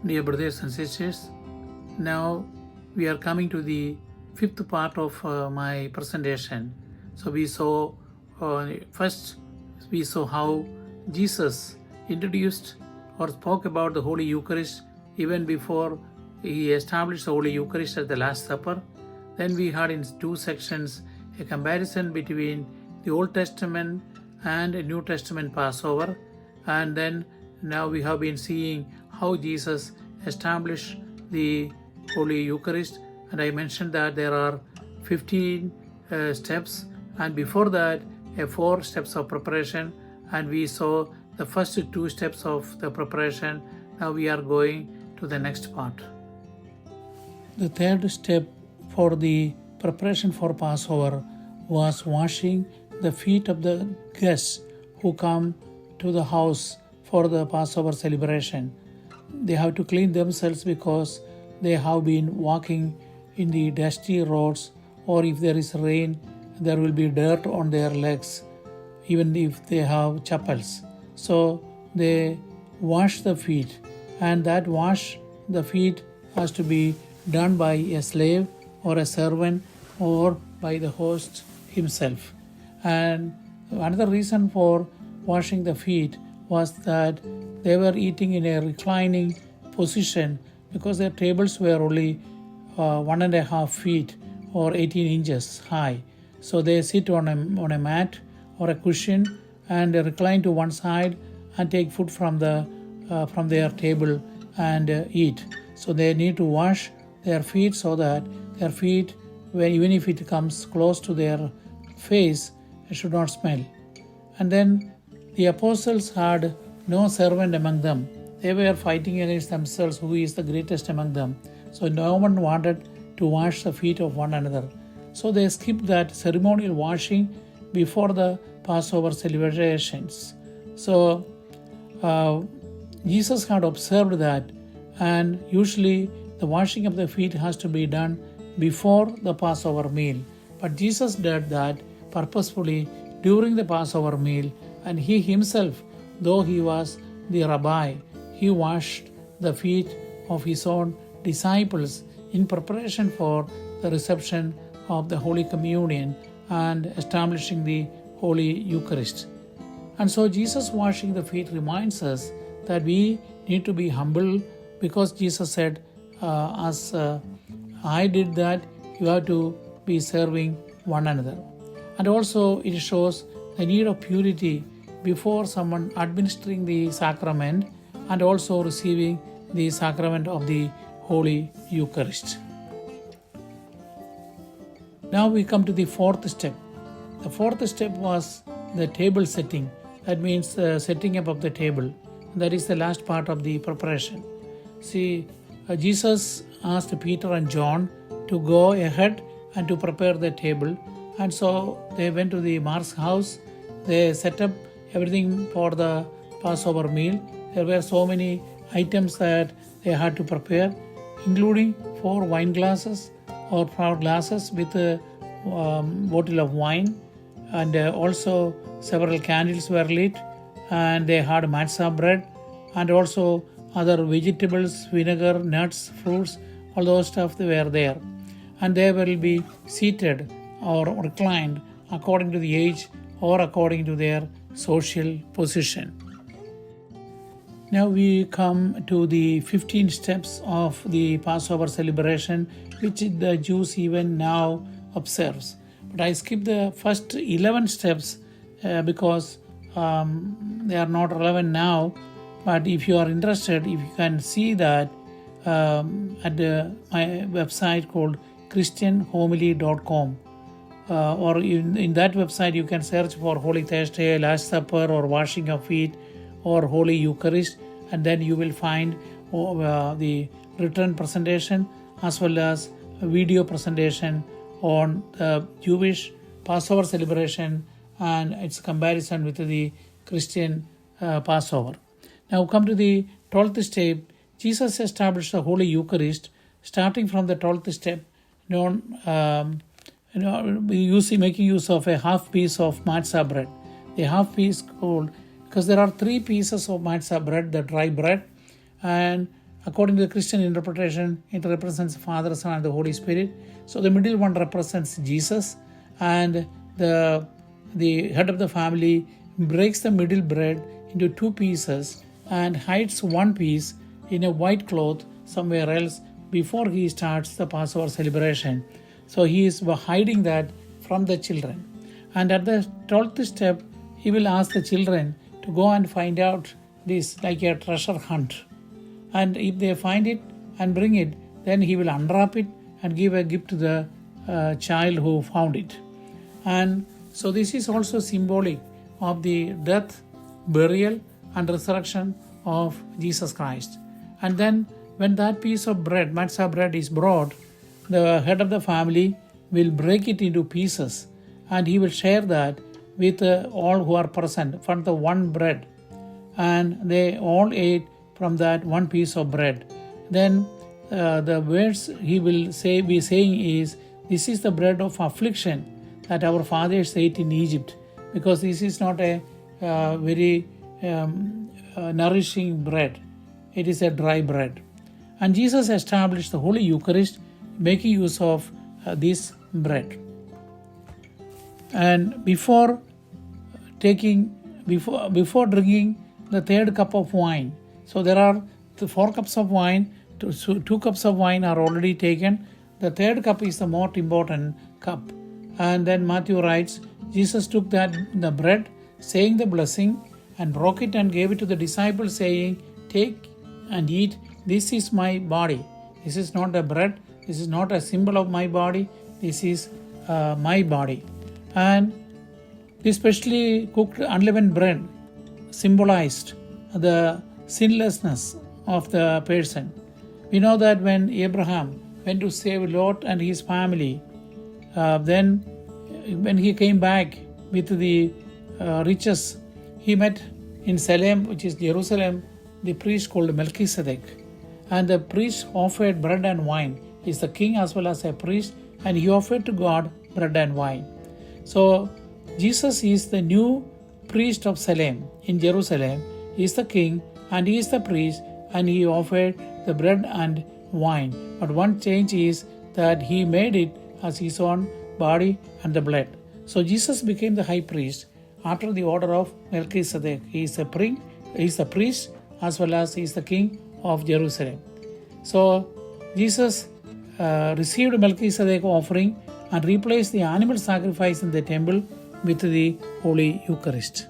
Dear brothers and sisters, now we are coming to the fifth part of my presentation. So first we saw how Jesus introduced or spoke about the Holy Eucharist even before he established the Holy Eucharist at the Last Supper. Then we had in two sections a comparison between the Old Testament and a New Testament Passover, and then now we have been seeing how Jesus established the Holy Eucharist, and I mentioned that there are 15 steps, and before that 4 steps of preparation, and we saw the first 2 steps of the preparation. Now we are going to the next part. The third step for the preparation for Passover was washing the feet of the guests who come to the house for the Passover celebration. They have to clean themselves because they have been walking in the dusty roads, or if there is rain, there will be dirt on their legs, even if they have chappals. So they wash the feet, and that wash the feet has to be done by a slave or a servant or by the host himself. And another reason for washing the feet was that they were eating in a reclining position because their tables were only 1.5 feet or 18 inches high. So they sit on a mat or a cushion and recline to one side and take food from their table and eat. So they need to wash their feet so that their feet, even if it comes close to their face, it should not smell. And then the apostles had no servant among them. They were fighting against themselves who is the greatest among them. So no one wanted to wash the feet of one another. So they skipped that ceremonial washing before the Passover celebrations. So Jesus had observed that, and usually the washing of the feet has to be done before the Passover meal. But Jesus did that purposefully during the Passover meal, and he himself, though he was the rabbi, he washed the feet of his own disciples in preparation for the reception of the Holy Communion and establishing the Holy Eucharist. And so Jesus washing the feet reminds us that we need to be humble, because Jesus said, as I did that, you have to be serving one another. And also it shows the need of purity before someone administering the sacrament and also receiving the sacrament of the Holy Eucharist. Now we come to the fourth step. The fourth step was the table setting. That means setting up of the table. That is the last part of the preparation. See, Jesus asked Peter and John to go ahead and to prepare the table. And so they went to the Mark's house. They set up everything for the Passover meal. There were so many items that they had to prepare, including 4 wine glasses or flower glasses with a bottle of wine, and also several candles were lit, and they had matzah bread and also other vegetables, vinegar, nuts, fruits, all those stuff they were there. And they will be seated or reclined according to the age or according to their social position. Now we come to the 15 steps of the Passover celebration, which the Jews even now observes. But I skip the first 11 steps because they are not relevant now. But if you are interested, if you can see that at my website called christianhomily.com, or in that website you can search for Holy Thursday, Last Supper, or washing of feet, or Holy Eucharist, and then you will find the written presentation as well as a video presentation on the Jewish Passover celebration and its comparison with the Christian Passover. Now come to the 12th step. Jesus established the Holy Eucharist starting from the 12th step, making use of a half piece of matzah bread. The half piece called, because there are 3 pieces of matzah bread, the dry bread, and According to the Christian interpretation, it represents Father, Son, and the Holy Spirit. So the middle one represents Jesus, and the head of the family breaks the middle bread into two pieces and hides one piece in a white cloth somewhere else before he starts the Passover celebration. So he is hiding that from the children. And at the 12th step, he will ask the children to go and find out this like a treasure hunt. And if they find it and bring it, then he will unwrap it and give a gift to the child who found it. And so this is also symbolic of the death, burial, and resurrection of Jesus Christ. And then when that piece of bread, matzah bread, is brought, the head of the family will break it into pieces, and he will share that with all who are present from the one bread. And they all ate from that one piece of bread. Then the words he will be saying is, "This is the bread of affliction that our fathers ate in Egypt," because this is not a very nourishing bread. It is a dry bread. And Jesus established the Holy Eucharist making use of this bread. And before drinking the third cup of wine, so there are 4 cups of wine, 2 cups of wine are already taken. The third cup is the most important cup. And then Matthew writes, Jesus took the bread, saying the blessing, and broke it and gave it to the disciples, saying, "Take and eat, this is my body." This is not a bread, this is not a symbol of my body, this is my body. And this specially cooked unleavened bread symbolized the sinlessness of the person. We know that when Abraham went to save Lot and his family, then when he came back with the riches, he met in Salem, which is Jerusalem, the priest called Melchizedek. And the priest offered bread and wine. He is the king as well as a priest, and he offered to God bread and wine. So Jesus is the new priest of Salem in Jerusalem. He is the king and he is the priest, and he offered the bread and wine. But one change is that he made it as his own body and the blood. So Jesus became the high priest after the order of Melchizedek. He is the priest as well as he is the king of Jerusalem. So Jesus received Melchizedek offering and replaced the animal sacrifice in the temple with the Holy Eucharist.